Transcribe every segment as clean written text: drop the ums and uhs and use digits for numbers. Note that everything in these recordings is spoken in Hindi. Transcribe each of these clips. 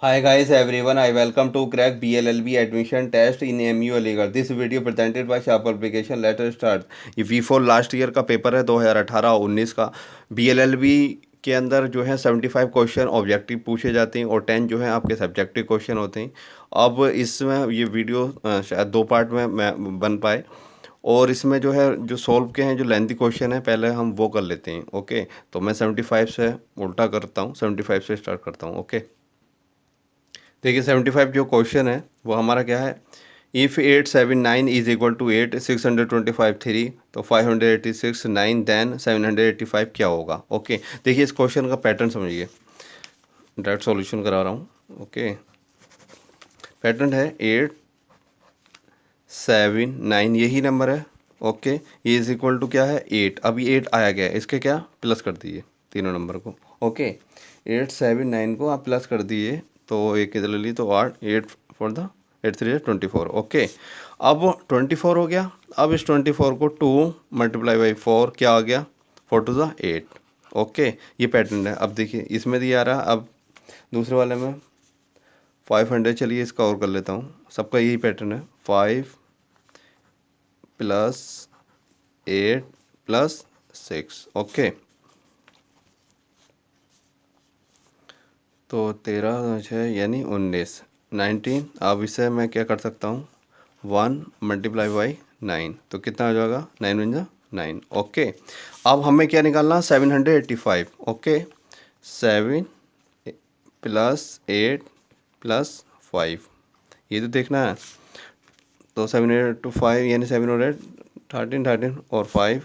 Hi guys everyone, I welcome to crack BLLB admission test in MU Aligarh. This video presented by Sharp Publication. Let us start. ये V4 लास्ट ईयर का पेपर है 2018-19 का। BLLB के अंदर जो है 75 क्वेश्चन ऑब्जेक्टिव पूछे जाते हैं और 10 जो है आपके सब्जेक्टिव क्वेश्चन होते हैं। अब इसमें ये वीडियो शायद 2 पार्ट में बन पाए और इसमें जो है जो सॉल्व के हैं जो लेंथी क्वेश्चन है पहले हम वो कर लेते हैं। ओके, तो मैं 75 से उल्टा करता हूँ, 75 से स्टार्ट करता हूँ। ओके, देखिए 75 जो क्वेश्चन है वो हमारा क्या है। इफ़ 879 इज इक्वल टू 8, 625 3, तो 586 9, देन 785 क्या होगा। ओके, देखिए इस क्वेश्चन का पैटर्न समझिए, डायरेक्ट सॉल्यूशन करा रहा हूँ। ओके, पैटर्न है 879 यही नंबर है। ओके, ये इज इक्वल टू क्या है 8, अभी 8 आया गया है, इसके क्या प्लस कर दिए तीनों नंबर को। ओके, 879 को आप प्लस कर दिए तो एक इधर ले ली तो 8, 8 फॉर द 8 3 24। ओके, अब 24 हो गया। अब इस 24 को 2 मल्टीप्लाई बाई 4 क्या आ गया 4 टू द 8। ओके, ये पैटर्न है। अब देखिए इसमें दिया आ रहा, अब दूसरे वाले में 500, चलिए इसका और कर लेता हूँ। सबका यही पैटर्न है, 5 प्लस 8 प्लस 6। ओके, तो 13 6 यानी 19 19। अब इसे मैं क्या कर सकता हूँ 1 मल्टीप्लाई बाई 9, तो कितना आ जाएगा 9 वन जा 9। ओके, अब हमें क्या निकालना 785। ओके, 7 प्लस 8 प्लस 5, ये तो देखना है। तो 7 8 टू 5 यानी 7 और 8 13 13 और 5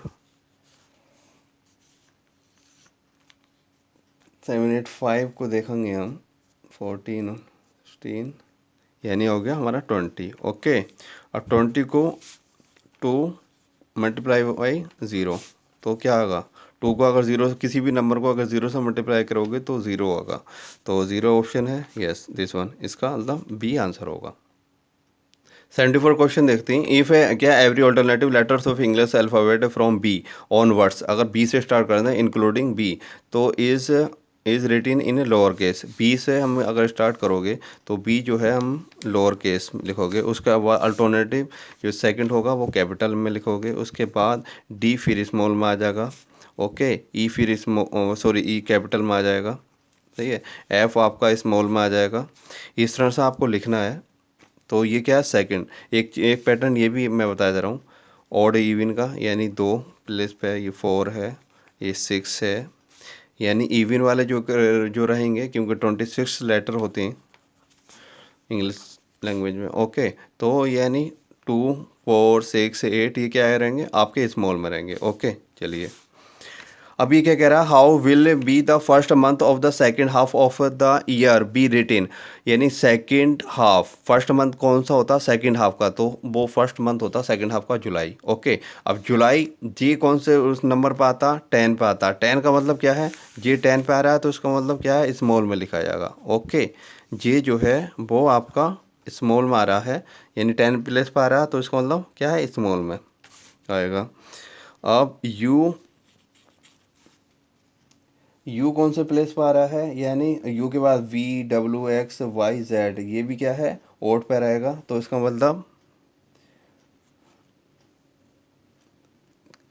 785 को देखेंगे हम 14 16 यानी हो गया हमारा 20। ओके, और 20 को 2 मल्टीप्लाई बाई 0, तो क्या होगा 2 को अगर 0 किसी भी नंबर को अगर 0 से मल्टीप्लाई करोगे तो 0 होगा, तो 0 ऑप्शन है। यस, दिस वन, इसका मतलब बी आंसर होगा। 74 क्वेश्चन देखते हैं। इफ़ है क्या every alternative letters of English alphabet from B onwards, अगर बी से स्टार्ट कर दें इंक्लूडिंग बी, तो is written in lower case. B से हम अगर स्टार्ट करोगे तो बी जो है हम लोअर केस लिखोगे, उसका बाद अल्टरनेटिव जो सेकंड होगा वो कैपिटल में लिखोगे, उसके बाद डी फिर स्मॉल में आ जाएगा। ओके, ई फिर सॉरी ई कैपिटल में आ जाएगा। सही है, एफ आपका स्मॉल में आ जाएगा। इस तरह से आपको लिखना है। तो ये क्या है सेकंड। एक एक पैटर्न ये भी मैं बता दे रहा हूँ ऑड इवन का, यानी 2 प्लेस पे ये 4 है, ये 6 है, यानी इवन वाले जो जो रहेंगे, क्योंकि 26 लेटर होते हैं इंग्लिश लैंग्वेज में। ओके, तो यानी 2 4 6 8 ये क्या रहेंगे आपके स्मॉल में रहेंगे। ओके, चलिए अब ये क्या कह रहा है, how will be the first month of the second half of the year be written, यानी सेकेंड हाफ, फर्स्ट मंथ कौन सा होता है सेकेंड हाफ का, तो वो फर्स्ट मंथ होता है सेकेंड हाफ का जुलाई। ओके, अब जुलाई जी कौन से उस नंबर पर आता 10 पे आता। 10 का मतलब क्या है, जी 10 पे आ रहा है तो इसका मतलब क्या है स्मॉल में लिखा जाएगा। ओके, जी जो है वो आपका स्मॉल में आ रहा है, यानी 10 प्लेस पर आ रहा है तो इसका मतलब क्या है स्मॉल में आएगा। अब यू कौन से प्लेस पर आ रहा है, यानी यू के बाद V W X Y Z, ये भी क्या है ओट पे रहेगा, तो इसका मतलब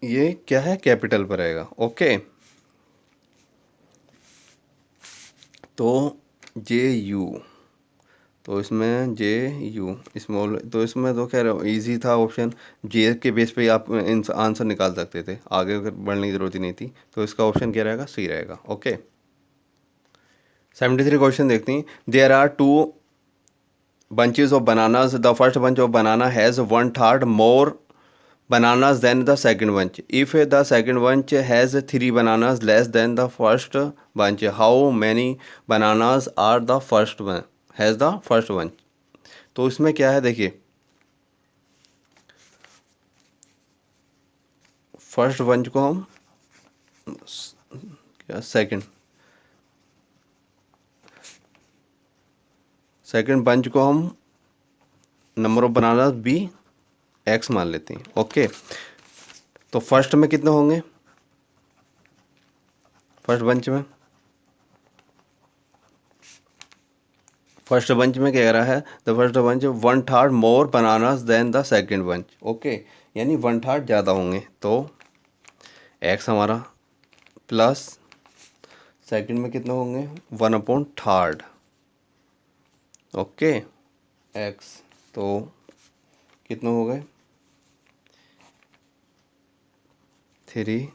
ये क्या है कैपिटल पर रहेगा। ओके, तो जे यू, तो इसमें जे यू स्मॉल, तो इसमें तो कह रहा हूँ ईजी था ऑप्शन, जे के बेस पे आप आंसर निकाल सकते थे, आगे अगर बढ़ने की ज़रूरत ही नहीं थी। तो इसका ऑप्शन क्या रहेगा सी रहेगा। ओके, 73 क्वेश्चन देखते हैं। There are two bunches of bananas. The first bunch of banana has one third more bananas than the second bunch. If the second bunch has 3 bananas less than the first bunch, how many bananas are the first one has the first bunch? तो इसमें क्या है देखिए, फर्स्ट बंच को हम क्या सेकंड बंच को हम number of bananas be X मान लेते हैं। ओके, तो फर्स्ट में कितने होंगे, फर्स्ट बंच में फर्स्ट बंच में क्या कह रहा है, the first bunch 1/3 more bananas than the second bunch, okay, यानी 1/3 ज़्यादा होंगे। तो एक्स हमारा प्लस सेकेंड में कितने होंगे 1/3, ओके, एक्स, तो कितने हो गए 3,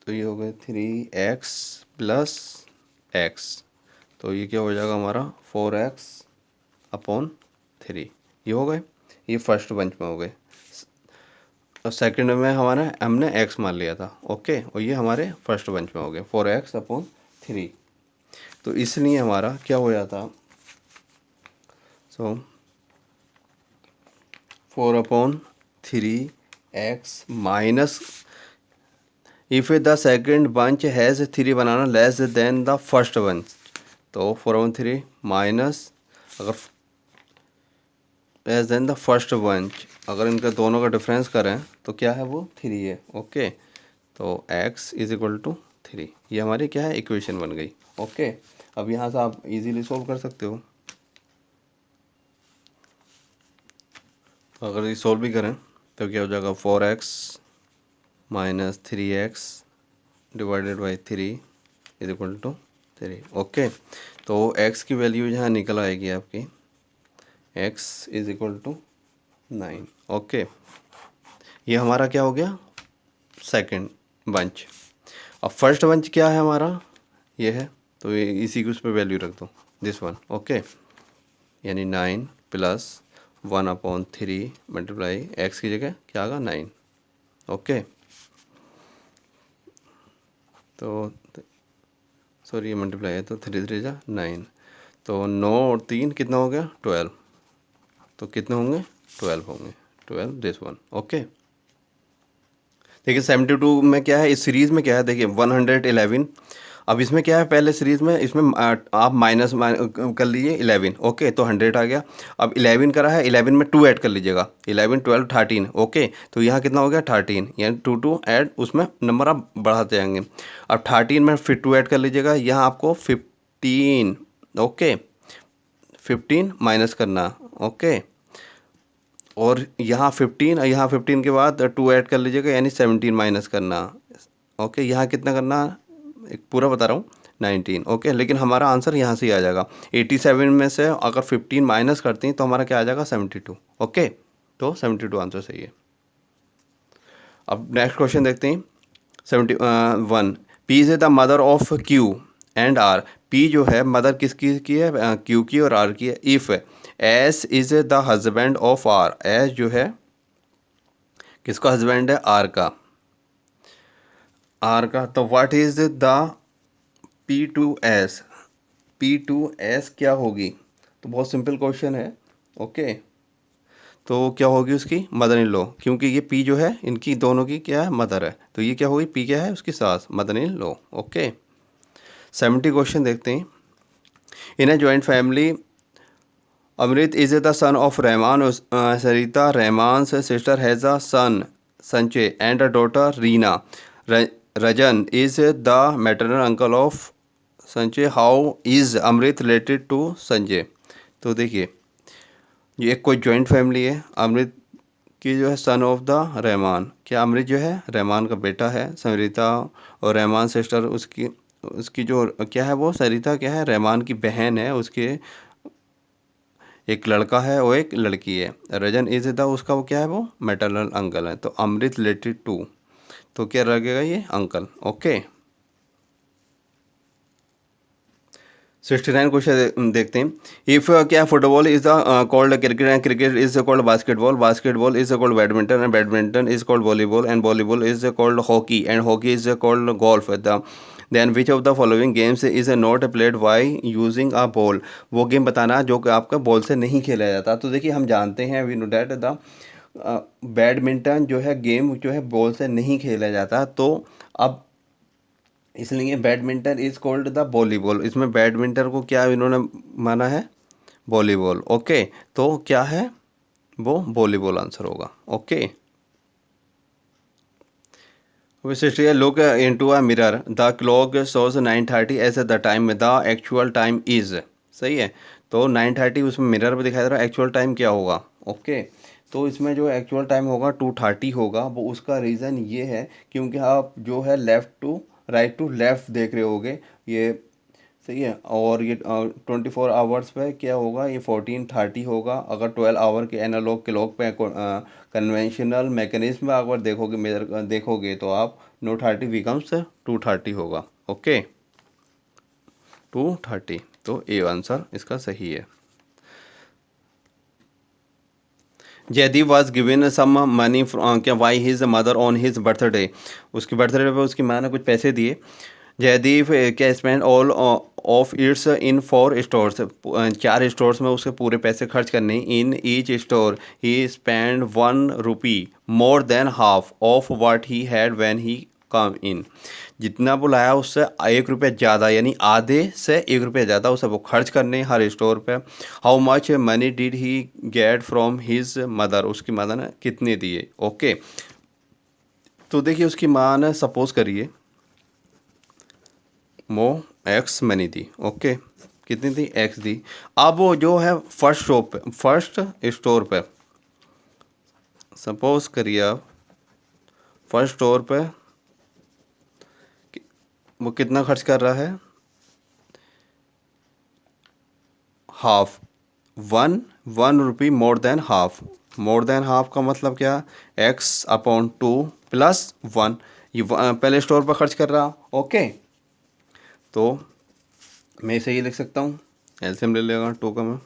तो ये हो गए 3x प्लस एक्स, तो ये क्या हो जाएगा हमारा 4x/3, ये हो गए, ये फर्स्ट बंच में हो गए। और सेकंड में हमारा हमने x मान लिया था, ओके, और ये हमारे फर्स्ट बंच में हो गए 4x/3। तो इसलिए हमारा क्या हो जाता, सो 4/3x minus, if the second bunch has 3 banana less than the first bunch, तो 4/3 माइनस, अगर less than the first bunch, अगर इनका दोनों का डिफरेंस करें तो क्या है वो 3 है, ओके, तो x इज इक्वल टू 3, ये हमारी क्या है इक्वेशन बन गई, ओके। अब यहाँ से आप इजीली सोल्व कर सकते हो। तो अगर ये सोल्व भी करें तो क्या हो जाएगा 4x minus 3x divided by 3 is equal to 3, okay. तो x की वैल्यू यहाँ निकल आएगी आपकी, x is equal to 9, okay. ये हमारा क्या हो गया सेकंड बंच। अब फर्स्ट बंच क्या है हमारा, ये है, तो ये इसी की उस पर वैल्यू रख दो, दिस वन, ओके, यानी 9 प्लस 1/3 मल्टीप्लाई एक्स की जगह क्या आएगा 9, ओके। तो सॉरी ये मल्टीप्लाई है तो 3 3 जा 9, तो 9 और 3 कितना हो गया 12, तो कितने होंगे 12 होंगे, 12 दिस वन, ओके। देखिए 72 में क्या है, इस सीरीज़ में क्या है, देखिए 111, अब इसमें क्या है पहले सीरीज़ में, इसमें आप माइनस कर लीजिए 11, ओके, तो 100 आ गया। अब 11 करा है, 11 में 2 ऐड कर लीजिएगा, 11 12 13, ओके, तो यहाँ कितना हो गया 13, यानी 2 ऐड, उसमें नंबर आप बढ़ाते जाएंगे। अब 13 में फिर 2 ऐड कर लीजिएगा, यहाँ आपको 15, ओके, 15 माइनस करना, ओके, और यहाँ 15 और यहाँ 15 के बाद 2 ऐड कर लीजिएगा, यानी 17 माइनस करना, ओके। यहाँ कितना करना, एक पूरा बता रहा हूँ 19, ओके, लेकिन हमारा आंसर यहाँ से ही आ जाएगा। 87 में से अगर 15 माइनस करती हैं तो हमारा क्या आ जाएगा 72, ओके, तो 72 आंसर सही है। अब नेक्स्ट क्वेश्चन देखते हैं 71, P is the mother of Q and R, P जो है मदर किसकी की है, क्यू की और आर की है। If S is the husband of R, S जो है किसका हस्बैंड है, आर का, आर का, तो what is the P2S, P2S क्या होगी, तो बहुत सिंपल क्वेश्चन है, ओके। तो क्या होगी उसकी मदर इन लॉ, क्योंकि ये P जो है इनकी दोनों की क्या है मदर है, तो ये क्या होगी P क्या है उसकी सास, mother in law, okay. 70 question देखते हैं। In a joint family Amrit is the son of Rahman, Sarita Rahman's sister has a son Sanjay and a daughter Reena, Rajan is the maternal uncle of Sanjay, how is Amrit related to Sanjay. तो देखिए ये कोई जॉइंट फैमिली है, अमृत की जो है सन ऑफ द रहमान, क्या अमृत जो है रहमान का बेटा है, सरिता और रहमान सिस्टर उसकी, उसकी जो क्या है वो सरिता क्या है रहमान की बहन है, उसके एक लड़का है और एक लड़की है। रजन इज द उसका वो क्या है वो मैटरनल अंकल है, तो अमृत रिलेटेड टू, तो क्या लगेगा ये अंकल, ओके। 69 क्वेश्चन देखते हैं। इफ़ क्या football is called cricket and cricket is called basketball, basketball is called badminton and badminton is called volleyball and volleyball is called hockey and hockey is called golf, then which of the following games is not played by using a ball, वो गेम बताना जो कि आपका बॉल से नहीं खेला जाता। तो देखिए हम जानते हैं we know that the badminton जो है गेम जो है बॉल से नहीं खेला जाता, तो अब इसलिए badminton is called the volleyball, इसमें बैडमिंटन को क्या इन्होंने माना है वॉलीबॉल, ओके, तो क्या है वो वॉलीबॉल आंसर होगा, okay. Look into a mirror, the clock shows 9:30 as the time, the actual time is, सही है। तो 9:30 उसमें मिरर पे दिखाई दे रहा है, एक्चुअल टाइम क्या होगा? ओके, तो इसमें जो एक्चुअल टाइम होगा 2:30 होगा। वो उसका रीज़न ये है क्योंकि आप जो है left to right to left देख रहे होगे, ये सही है। और ये 24 आवर्स पे क्या होगा, ये 14:30 होगा। अगर 12 आवर के एनालॉग क्लॉक पे कन्वेंशनल मैकेनिज्म में अगर देखोगे मेजर देखोगे तो आप 9:30 बिकम्स 2:30 होगा। ओके, 2:30, तो ए आंसर इसका सही है। Jaideep was given some money क्या by his mother on his birthday, उसकी बर्थडे पे उसकी माँ ने कुछ पैसे दिए। जयदीप क्या spend all of its in 4 stores, 4 stores में उसके पूरे पैसे खर्च करने। In each store he spend 1 rupee more than half of what he had when he come in, जितना वो लाया उससे 1 रुपये ज़्यादा, यानी आधे से 1 रुपये ज़्यादा उसे वो खर्च करने हर स्टोर पे। How much money did he get from his mother, उसकी मदर ने कितने दिए? ओके, तो देखिए उसकी माँ ने सपोज करिए वो एक्स मनी दी। ओके, कितनी दी? एक्स दी। अब वो जो है फर्स्ट शॉप पे, फर्स्ट स्टोर पे, सपोज करिए आप फर्स्ट स्टोर पे वो कितना खर्च कर रहा है? Half, 1 rupee more than half. More than half का मतलब क्या? x/2 प्लस 1, ये पहले स्टोर पर खर्च कर रहा। ओके, तो मैं इसे ये लिख सकता हूँ, एलसीएम ले लेगा 2 का मैं,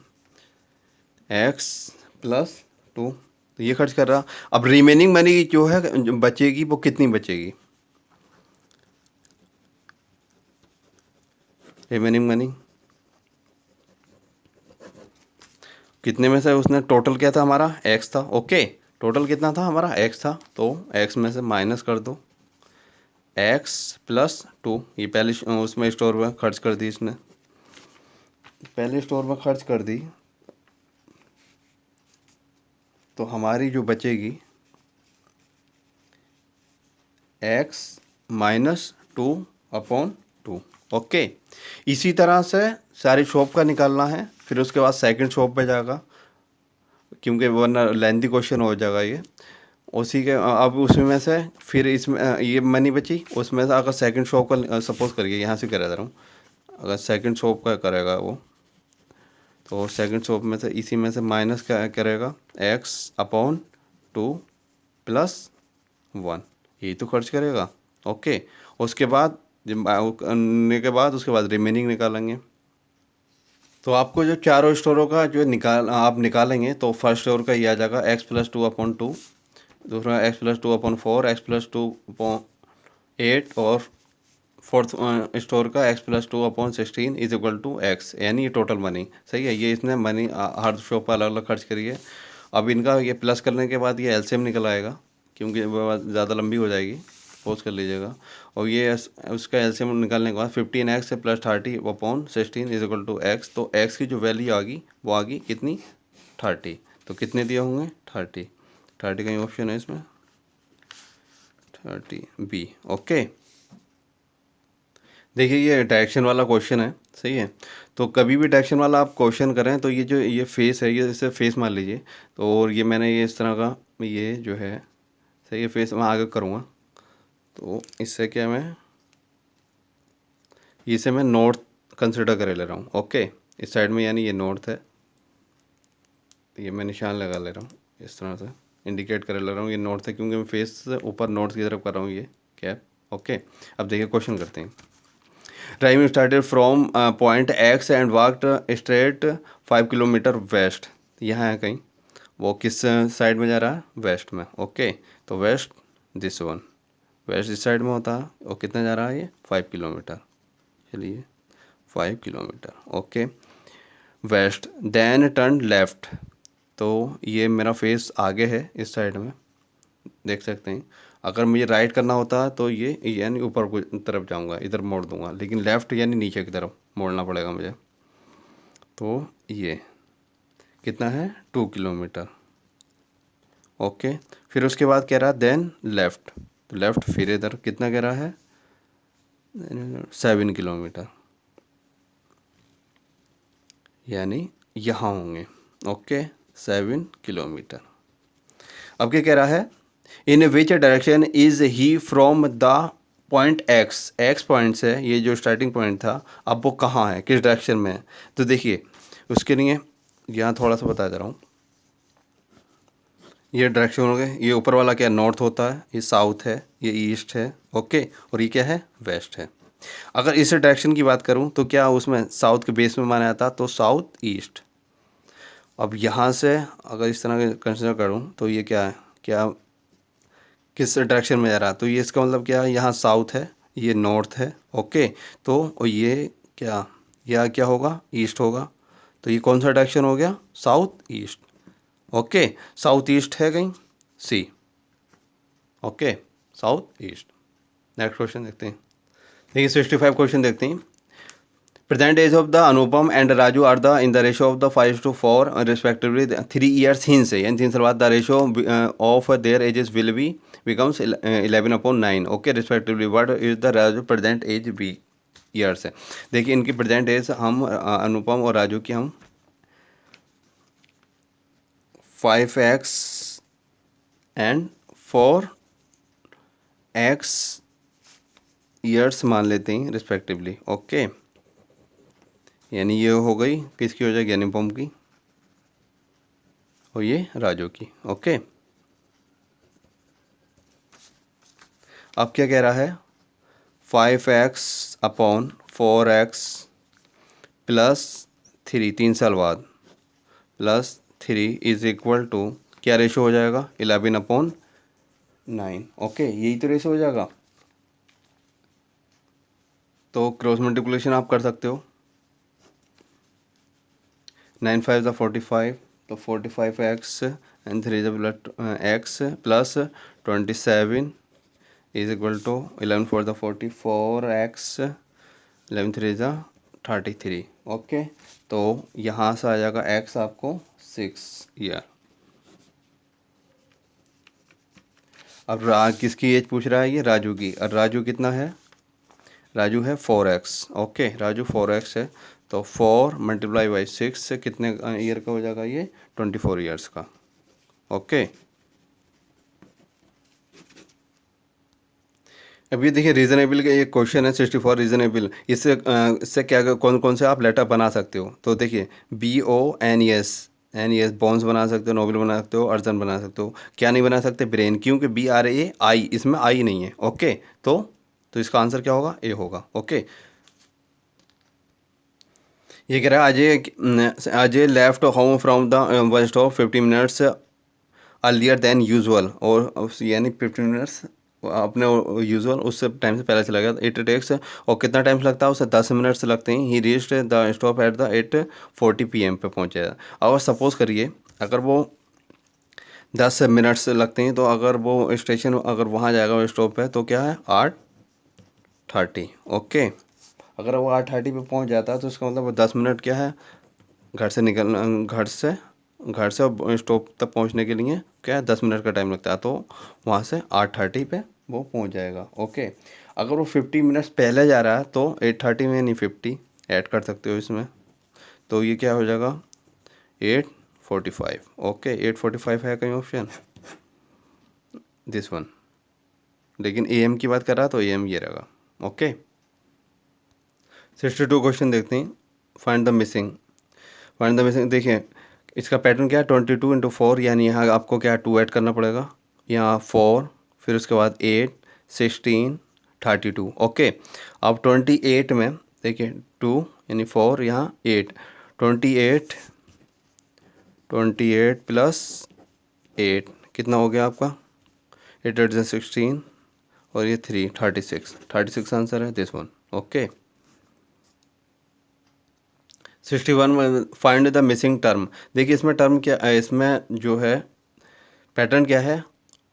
x+2, तो ये खर्च कर रहा। अब रिमेनिंग मनी जो है जो बचेगी वो कितनी बचेगी? रिमेनिंग मनी कितने में से उसने टोटल क्या था हमारा? x था। ओके, टोटल कितना था हमारा? x था, तो x में से माइनस कर दो, x+2, ये पहले उसमें स्टोर में खर्च कर दी इसने, पहले स्टोर में खर्च कर दी, तो हमारी जो बचेगी x-2/2। ओके, इसी तरह से सारी शॉप का निकालना है, फिर उसके बाद सेकंड शॉप पे जाएगा, क्योंकि वरना लेंथी क्वेश्चन हो जाएगा ये। उसी के अब उसमें से फिर इसमें ये मनी बची, उसमें से अगर सेकंड शॉप का सपोज करिए यहाँ से करा दे रहा हूँ, अगर सेकंड शॉप का करेगा वो, तो सेकंड शॉप में से इसी में से माइनस क्या करेगा? x/2 प्लस 1, यही तो खर्च करेगा। ओके, उसके बाद जब करने के बाद उसके बाद रिमेनिंग निकालेंगे। तो आपको जो चारों स्टोरों का जो आप निकालेंगे तो फर्स्ट स्टोर का ये आ जाएगा x+2/2, दूसरा x+2/4, x+2/8, और फोर्थ स्टोर का x+2/16 is equal to x, यानी ये टोटल मनी। सही है, ये इसने मनी हर शॉप पर अलग अलग खर्च करी है। अब इनका ये प्लस करने के बाद ये एलसीएम निकल आएगा, क्योंकि वो ज़्यादा लंबी हो जाएगी, पोज कर लीजिएगा। और ये उसका एलसीएम निकालने के बाद 15x + 30/16 is equal to x, तो x की जो वैल्यू आ गई वो आ गई कितनी? 30। तो कितने दिए होंगे? 30। 30 का ही ऑप्शन है इसमें, 30B। ओके, देखिए ये डायरेक्शन वाला क्वेश्चन है, सही है। तो कभी भी डायरेक्शन वाला आप क्वेश्चन करें तो ये जो ये फेस है, ये इसे फेस मान लीजिए। तो और ये मैंने ये इस तरह का ये जो है सही है फेस मैं आगे करूँगा, तो इससे क्या मैं इसे मैं नॉर्थ कंसिडर कर ले रहा हूँ। ओके, इस साइड में यानी ये नॉर्थ है, तो ये मैं निशान लगा ले रहा हूँ, इस तरह से इंडिकेट कर ले रहा हूँ, ये नॉर्थ है क्योंकि मैं फेस से ऊपर नॉर्थ की तरफ कर रहा हूँ ये कैप। ओके, अब देखिए क्वेश्चन करते हैं। Rahim started from point X and walked straight 5 kilometre west, यहाँ है कहीं, वो किस साइड में जा रहा है? वेस्ट में। ओके, तो वेस्ट दिस वन, वेस्ट इस साइड में होता है, और कितना जा रहा है ये? 5 किलोमीटर। चलिए 5 kilometre. Okay, west, then turn left, तो ये मेरा फेस आगे है इस साइड में, देख सकते हैं। अगर मुझे राइट करना होता तो ये यानी ऊपर की तरफ जाऊंगा, इधर मोड़ दूंगा, लेकिन लेफ़्ट यानी नीचे की तरफ मोड़ना पड़ेगा मुझे। तो ये कितना है? 2 किलोमीटर। ओके, फिर उसके बाद कह रहा है देन लेफ़्ट, तो लेफ़्ट फिर इधर कितना कह रहा है? 7 किलोमीटर, यानी यहाँ होंगे। Okay, 7 kilometre. अब क्या कह रहा है, in which direction is he from the point X, X point से ये जो स्टार्टिंग पॉइंट था अब वो कहाँ है, किस डायरेक्शन में है। तो देखिए उसके लिए यहाँ थोड़ा सा बता दे रहा हूँ। ये डायरेक्शन हो गए, ये ऊपर वाला क्या नॉर्थ होता है, ये साउथ है, ये ईस्ट है। ओके, और ये क्या है, वेस्ट है। अगर इस डायरेक्शन की बात करूँ तो क्या उसमें साउथ के बेस में माना जाता, तो साउथ ईस्ट। अब यहाँ से अगर इस तरह कंसिडर करूँ तो ये क्या है, क्या किस डायरेक्शन में जा रहा है, तो ये इसका मतलब क्या है, यहाँ साउथ है, ये नॉर्थ है। ओके, तो और ये क्या, यह क्या होगा, ईस्ट होगा। तो ये कौन सा डायरेक्शन हो गया, south east. Okay, south east है कहीं, C. Okay, south east. Next question देखते हैं। देखिए 65 क्वेश्चन देखते हैं। Present age of the Anupam and Raju are the in the ratio of the 5:4 respectively 3 years hints है, यानी 3 साल बाद the ratio of their ages will be becomes 11/9 okay respectively। what is the Raju present age be years है। देखिए इनकी present age हम अनुपम और राजू की हम 5x एंड 4x ईयर्स मान लेते हैं रिस्पेक्टिवली। ओके, यानी ये हो गई किसकी हो जाएगी, अनुपम की, और ये राजू की। ओके, अब क्या कह रहा है, 5x/4x प्लस 3 3 साल बाद प्लस 3 इज इक्वल टू क्या रेशो हो जाएगा, 11/9। ओके, यही तो रेशो हो जाएगा। तो क्रॉस मल्टीप्लिकेशन आप कर सकते हो, 9 5 ज़ा 45, तो 45x एंड 3 ज़ा x plus 27 is equal to 11 4 ज़ा 44x 11 3 ज़ा 33। ओके, तो यहाँ से आ जाएगा x आपको 6 ईयर। अब किसकी एज पूछ रहा है, ये राजू की। और राजू कितना है, राजू है 4x। ओके, राजू 4x है, तो 4 मल्टीप्लाई बाई 6 से कितने ईयर का हो जाएगा, ये 24 ईयर्स का। ओके, अब ये देखिए रीजनेबल का एक क्वेश्चन है 64 रीजनेबल। इससे क्या कौन कौन से आप लेटर बना सकते हो, तो देखिए BONES, NES बॉन्स बना सकते हो, नोबल बना सकते हो, अर्जन बना सकते हो। क्या नहीं बना सकते, ब्रेन, क्योंकि BRAI इसमें आई नहीं है। ओके, तो इसका आंसर क्या होगा, ए होगा। ओके, ये कह रहा है Ajay left home from the bus stop 50 minutes earlier than usual, और यानी 15 मिनट्स अपने यूजुअल उससे टाइम से पहले चला गया। इट टेक्स, और कितना टाइम लगता है उसे, 10 मिनट्स लगते हैं। ही reached the stop at the 8:40 PM पे पहुँचेगा। अगर सपोज़ करिए अगर वो 10 मिनट्स लगते हैं, तो अगर वो स्टेशन अगर वहाँ जाएगा वो स्टॉप पे, तो क्या है 8:30। ओके, अगर वो 8:30 पे पहुँच जाता है तो उसका मतलब 10 मिनट क्या है, घर से निकलना, घर से स्टॉप तक पहुंचने के लिए क्या 10 मिनट का टाइम लगता है, तो वहाँ से 8:30 पे वो पहुंच जाएगा। ओके, अगर वो 50 मिनट्स पहले जा रहा है तो 8:30 में नहीं 50 ऐड कर सकते हो इसमें, तो ये क्या हो जाएगा 8:45। ओके, 8:45 है कहीं ऑप्शन, दिस वन। लेकिन AM की बात कर रहा तो AM ये रहेगा। ओके, 62 क्वेश्चन देखते हैं। फाइंड द मिसिंग, देखिए इसका पैटर्न क्या है, 22 × 4, यानी यहाँ आपको क्या 2 ऐड करना पड़ेगा, यहाँ 4, फिर उसके बाद 8 16 32। ओके, अब 28 में देखिए 2 यानी 4, यहाँ 8, 28 प्लस 8 कितना हो गया आपका, 8 8 16, और ये 3 36 आंसर है दिस वन। ओके, 61 में फाइंड द मिसिंग टर्म। देखिए इसमें टर्म क्या है, इसमें जो है पैटर्न क्या है,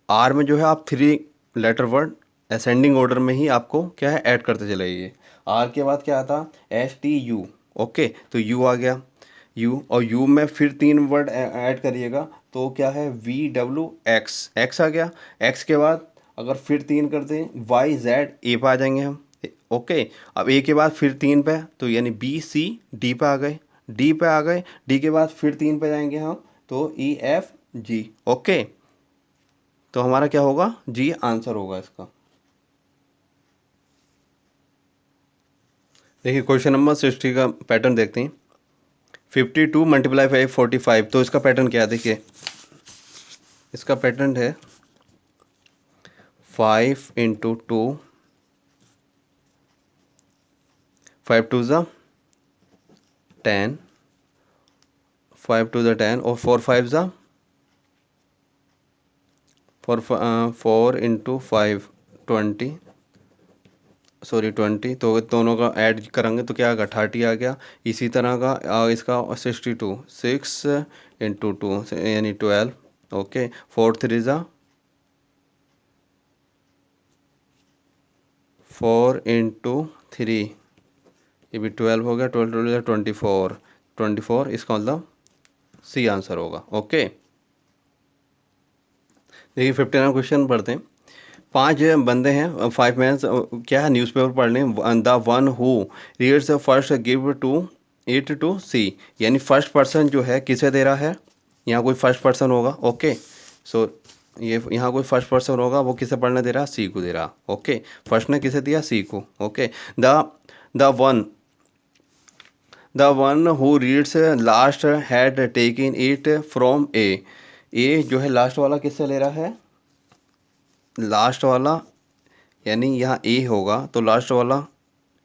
आर में जो है आप 3 लेटर वर्ड असेंडिंग ऑर्डर में ही आपको क्या है ऐड करते चले जाइए। आर के बाद क्या आता, STU। ओके, तो U आ गया, U, और U में फिर 3 वर्ड ऐड करिएगा, तो क्या है VWX, X आ गया। X के बाद अगर फिर 3 करते हैं YZ, A पे आ जाएंगे हम। ओके, अब A के बाद फिर 3 पे, तो यानी BCD पे आ गए। डी पे आ गए, डी के बाद फिर 3 पे जाएंगे हम, तो ई एफ जी। ओके, तो हमारा क्या होगा, जी आंसर होगा इसका। देखिए क्वेश्चन नंबर 60 का पैटर्न देखते हैं। 52 मल्टीप्लाई बाई 45, तो इसका पैटर्न क्या है, देखिए इसका पैटर्न है 5 इंटू 2, 5 टू ज़ा 10, 5 टू ज़ा 10 और 4 5 ज़ा 4 इंटू 5 20, सॉरी 20, तो दोनों का ऐड करेंगे तो क्या आएगा, 30 आ गया। इसी तरह का इसका 62, 6 इंटू 2 यानी 12। ओके, 4 3 ज़ा 4 इंटू 3, ये भी 12 हो गया, 12 24, 24 इसका मतलब सी आंसर होगा। ओके, देखिए 59 क्वेश्चन पढ़ते हैं। 5 बंदे हैं, 5 मैन, क्या है, न्यूज़पेपर पढ़ लें। The one who reads first give to it to C, यानी फर्स्ट पर्सन जो है किसे दे रहा है, यहाँ कोई फर्स्ट पर्सन होगा। ओके, सो ये यहाँ कोई फर्स्ट पर्सन होगा, वो किसे पढ़ने दे रहा, सी को दे रहा। ओके, फर्स्ट ने किसे दिया, सी को। Okay, the one the one who reads last had taken it from A जो है लास्ट वाला किससे ले रहा है, लास्ट वाला, यानी यहाँ ए होगा तो लास्ट वाला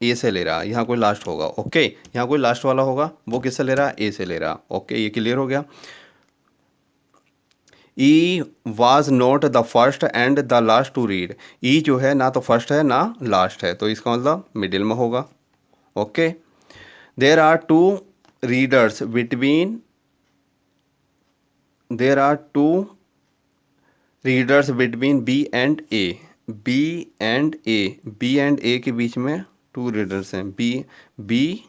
ए से ले रहा है, यहाँ कोई लास्ट होगा। ओके, यहाँ कोई लास्ट वाला होगा, वो किससे ले रहा है, ए से ले रहा। ओके, ये क्लियर हो गया। E was not the first and the last to read, E जो है ना तो फर्स्ट है ना लास्ट है, तो इसका मतलब मिडिल में होगा। Okay, there are two readers between, there are two readers between B and A, B and A, B and A के बीच में 2 रीडर्स हैं, बी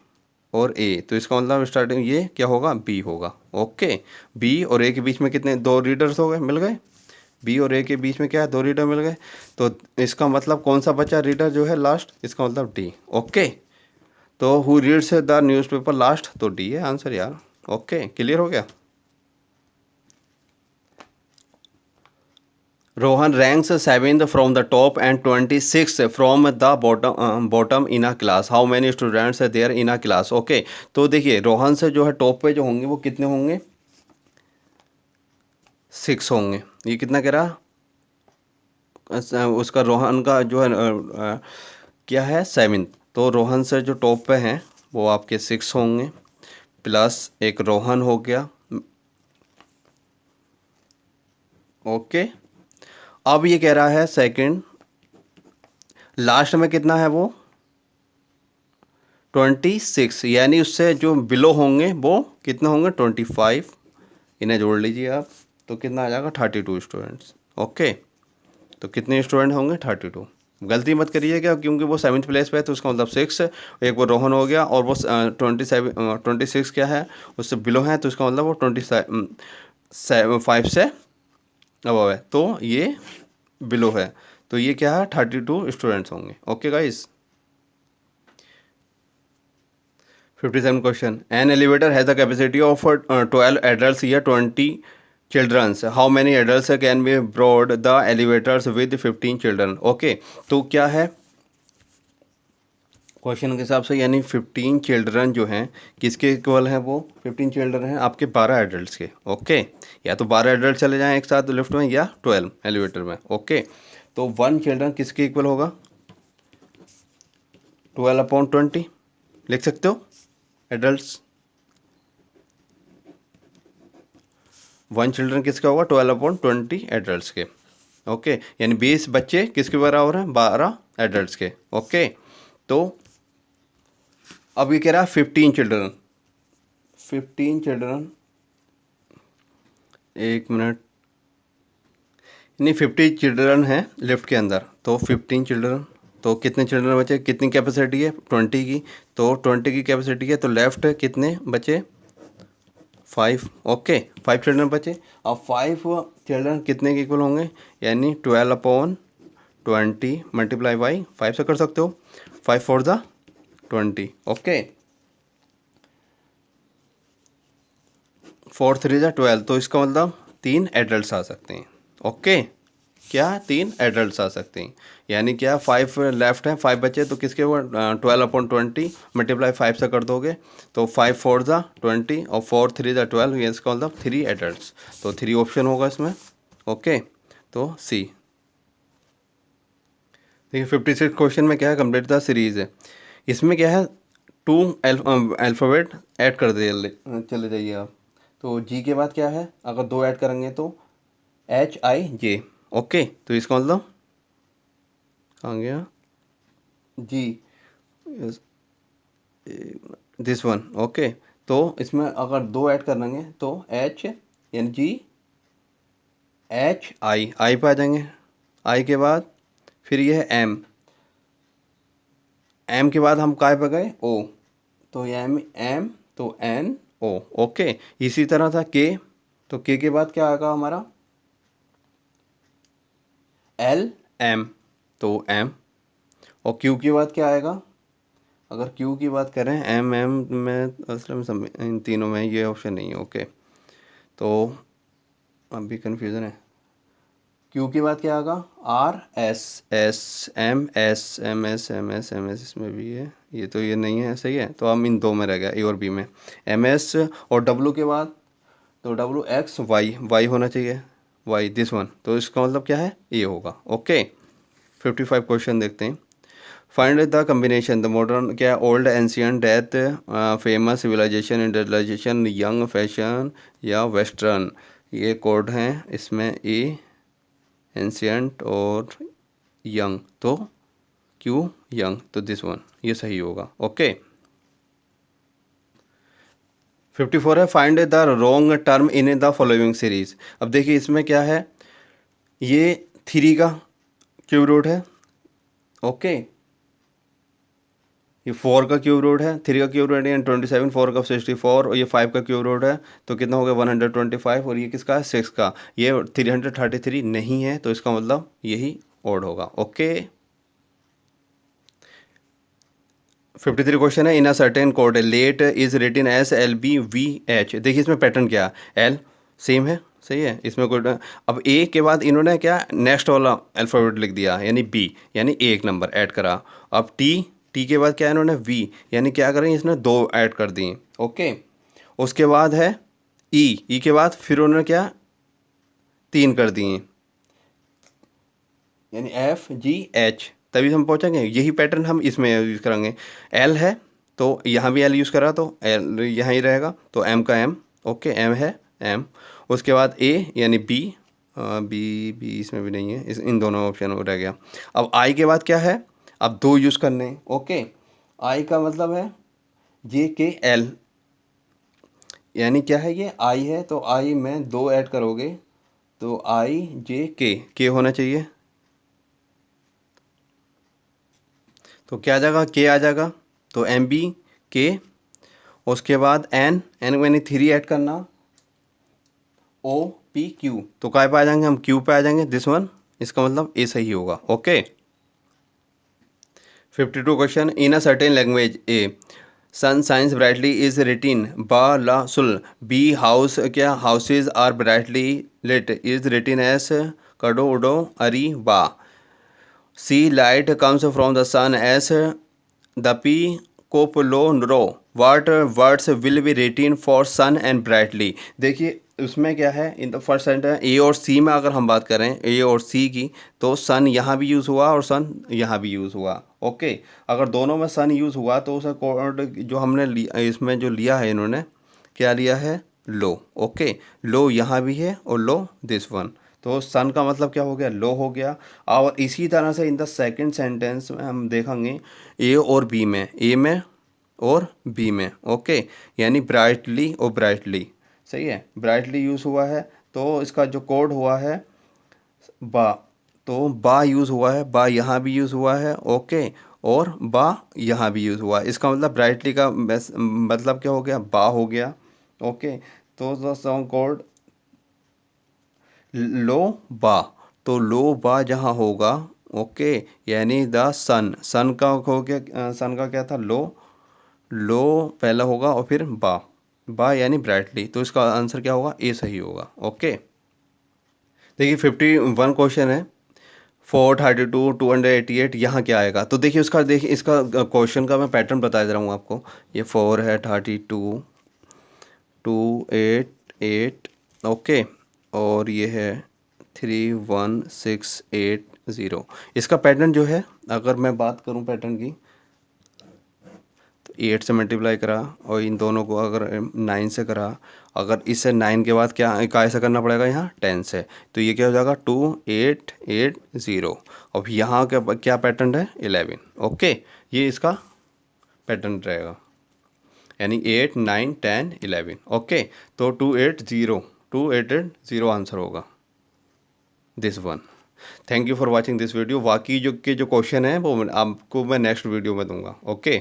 और ए, तो इसका मतलब स्टार्टिंग ये क्या होगा, बी होगा। ओके, बी और ए के बीच में कितने, 2 रीडर्स हो गए, मिल गए। बी और ए के बीच में क्या है, 2 रीडर मिल गए, तो इसका मतलब कौन सा बचा रीडर जो है लास्ट, इसका मतलब डी। ओके, तो who reads the newspaper last, तो डी है आंसर यार। ओके, क्लियर हो गया। Rohan ranks 7th from the top and 26 from the bottom in a class, how many students there in a class. Okay, तो देखिए रोहन से जो है टॉप पे जो होंगे वो कितने होंगे, 6 होंगे। ये कितना कह रहा, उसका रोहन का जो है क्या है 7th, तो रोहन से जो टॉप पे हैं वो आपके 6 होंगे, प्लस एक रोहन हो गया। ओके, अब ये कह रहा है सेकंड, लास्ट में कितना है वो 26, यानी उससे जो बिलो होंगे वो कितने होंगे 25, इन्हें जोड़ लीजिए आप, तो कितना आ जाएगा 32 स्टूडेंट्स। ओके, तो कितने स्टूडेंट होंगे 32। गलती मत करिएगा क्योंकि वो 7th प्लेस पे है, तो उसका मतलब 6, एक वो रोहन हो गया और वो 26 क्या है उससे बिलो है, तो इसका मतलब वो 5 से अब है, तो ये बिलो है, तो ये क्या है 32 स्टूडेंट्स होंगे। Okay guys, 57 question, an elevator has the capacity of 12 adults या 20 childrens, how many adults can be brought the elevators with 15 children. Okay, तो क्या है क्वेश्चन के हिसाब से, यानी 15 चिल्ड्रन जो हैं किसके इक्वल हैं, वो 15 चिल्ड्रन हैं आपके 12 एडल्ट्स के। ओके, या तो 12 एडल्ट चले जाएं एक साथ लिफ्ट में या 12 एलिवेटर में। ओके, तो 1 चिल्ड्रन किसके इक्वल होगा, 12/20 लिख सकते हो एडल्ट्स। 1 चिल्ड्रन किसका होगा 12/20 एडल्ट्स के। ओके, यानी 20 बच्चे किसके बराबर हैं, 12 एडल्ट्स के। ओके, तो अब ये कह रहा है 15 चिल्ड्रन, 15 चिल्ड्रन, एक मिनट, नहीं 50 चिल्ड्रन हैं लिफ्ट के अंदर, तो 15 चिल्ड्रन, तो कितने चिल्ड्रन बचे, कितनी कैपेसिटी है 20 की, तो 20 की कैपेसिटी है, तो लेफ्ट कितने बचे 5। ओके, 5 चिल्ड्रन बचे। अब 5 चिल्ड्रन कितने के इक्वल होंगे, यानी 12/20 मल्टीप्लाई बाई 5 से कर सकते हो, 5 4 ज़ा 20। ओके, 4 3 जा 12, तो इसका मतलब 3 एडल्ट आ सकते हैं। ओके, क्या 3 एडल्ट आ सकते हैं, यानी क्या 5 लेफ्ट हैं, 5 बचे, तो किसके वो 12/20 मल्टीप्लाई 5 से कर दोगे तो 5 4 जा 20 और 4 3 जा 12, ये इसका मतलब 3 एडल्ट, तो 3 ऑप्शन होगा इसमें। ओके, तो सी। देखिए 56 क्वेश्चन में क्या है, कंप्लीट द सीरीज है। इसमें क्या है, 2 अल्फ़ाबेट ऐड कर दे, चले जाइए आप। तो जी के बाद क्या है, अगर 2 ऐड करेंगे तो HIJ। ओके, तो इसका मतलब कहाँ गया जी, दिस वन। ओके, तो इसमें अगर 2 ऐड करेंगे तो H यानी GHI, आई पे आ जाएंगे। आई के बाद फिर ये है M, M के बाद हम काय पे गए O, तो ये M तो NO। ओके, इसी तरह था K, तो K के बाद क्या आएगा हमारा LM, तो M। और Q के बाद क्या आएगा, अगर Q की बात करें MM में असल में इन तीनों में ये ऑप्शन नहीं है। ओके, तो अभी कन्फ्यूज़न है। Q की बात क्या आएगा RS, MS, MS, MS, इसमें भी है, ये तो ये नहीं है, सही है, तो हम इन दो में रह गया, A और B में। MS और W के बाद तो WXY होना चाहिए, Y दिस वन, तो इसका मतलब क्या है, ये होगा। ओके, 55 क्वेश्चन देखते हैं। Find the combination the modern, क्या old, ancient, death, famous, civilisation, industrialisation, young, fashion या वेस्टर्न। ये कोड हैं इसमें, ए एंशियंट और यंग, तो क्यू यंग, तो दिस वन ये सही होगा। ओके, 54 है, find the wrong term in the following series. अब देखिए इसमें क्या है, ये 3 का क्यूब रूट है। ओके, ये 4 का क्यूब रूट है, 3 का क्यूब रूट है 27, 4 का 64 और ये 5 का क्यूब रूट है, तो कितना हो गया 125। और ये किसका है 6 का, ये 333 नहीं है, तो इसका मतलब यही ओड होगा। ओके, 53 क्वेश्चन है, in a certain code late is written as LBVH। देखिए इसमें पैटर्न क्या है, L सेम है, सही है, इसमें कोई, अब A के बाद इन्होंने क्या नेक्स्ट वाला अल्फ़ाबेट लिख दिया, यानी B, यानी एक नंबर ऐड करा। अब T के बाद क्या है, इन्होंने V, यानी क्या करें, इसने 2 ऐड कर दिए। ओके, उसके बाद है E के बाद फिर उन्होंने क्या 3 कर दिए, यानी FGH, तभी हम पहुंचेंगे। यही पैटर्न हम इसमें यूज़ करेंगे। L है तो यहाँ भी L यूज़ करा तो L यहाँ ही रहेगा, तो M का M। ओके, M है M। उसके बाद A यानी B, B इसमें भी नहीं है, इस इन दोनों ऑप्शन में रह गया। अब I के बाद क्या है, अब 2 यूज़ करने हैं। ओके, I का मतलब है JKL, यानी क्या है, ये I है तो I में 2 ऐड करोगे तो IJK होना चाहिए, तो क्या आ जाएगा, के आ जाएगा, तो MBK। उसके बाद N यानी 3 ऐड करना, OPQ, तो काय पे आ जाएंगे हम, Q पे आ जाएंगे, दिस वन, इसका मतलब ए सही होगा। Okay, 52 question, in a certain language A sun shines brightly is written बा ला सुल, बी हाउस, क्या houses are brightly lit is written as कड़ो उडो अरी बा, C light comes from the sun as द पी कोपलो रो, what words will be written for sun and brightly. देखिए उसमें क्या है, in the first sentence A और सी में अगर हम बात करें ए और सी की, तो सन यहाँ भी यूज़ हुआ और सन यहाँ भी यूज़ हुआ। ओके, अगर दोनों में सन यूज़ हुआ तो उसका कोड जो हमने लिया, इसमें जो लिया है इन्होंने, क्या लिया है, लो। ओके, लो यहाँ भी है और लो दिस वन, तो सन का मतलब क्या हो गया, लो हो गया। और इसी तरह से इन द सेकंड सेंटेंस में हम देखेंगे ए और बी में, ए में और बी में। ओके, यानी ब्राइटली और ब्राइटली, सही है, ब्राइटली यूज़ हुआ है, तो इसका जो कोड हुआ है बा, तो बा यूज़ हुआ है, बा यहाँ भी यूज़ हुआ है। ओके, और बा यहाँ भी यूज़ हुआ है, इसका मतलब ब्राइटली का मतलब क्या हो गया, बा हो गया। ओके, तो द सॉन्ग कोड लो बा, तो लो बा जहाँ होगा, ओके, यानी द सन, सन का हो गया, सन का क्या था, लो, लो पहला होगा और फिर बा, बाय यानी ब्राइटली, तो इसका आंसर क्या होगा, ए सही होगा। ओके, देखिए 51 क्वेश्चन है, 432 288 यहाँ क्या आएगा, तो देखिए उसका, देखिए इसका क्वेश्चन का मैं पैटर्न बता दे रहा हूँ आपको। ये 4 है, 32 288, ओके, और ये है 31680। इसका पैटर्न जो है, अगर मैं बात करूं पैटर्न की, तो 8 से मल्टीप्लाई करा और इन दोनों को अगर 9 से करा, अगर इससे 9 के बाद क्या ऐसा करना पड़ेगा यहाँ 10 से, तो ये क्या हो जाएगा 2880। अब यहाँ क्या क्या पैटर्न है 11। ओके, ये इसका पैटर्न रहेगा, यानी 8 9 10 11। ओके, तो 280 आंसर होगा this one. Thank you for watching this video. बाकी जो क्वेश्चन है वो आपको मैं नेक्स्ट वीडियो में दूंगा। ओके,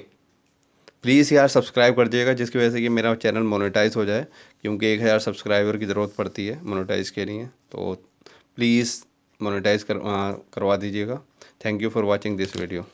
प्लीज़ यार सब्सक्राइब कर दीजिएगा, जिसकी वजह से कि मेरा चैनल मोनेटाइज हो जाए, क्योंकि 1000 सब्सक्राइबर की ज़रूरत पड़ती है मोनेटाइज के लिए, तो प्लीज़ मोनेटाइज करवा दीजिएगा। Thank you for watching this video.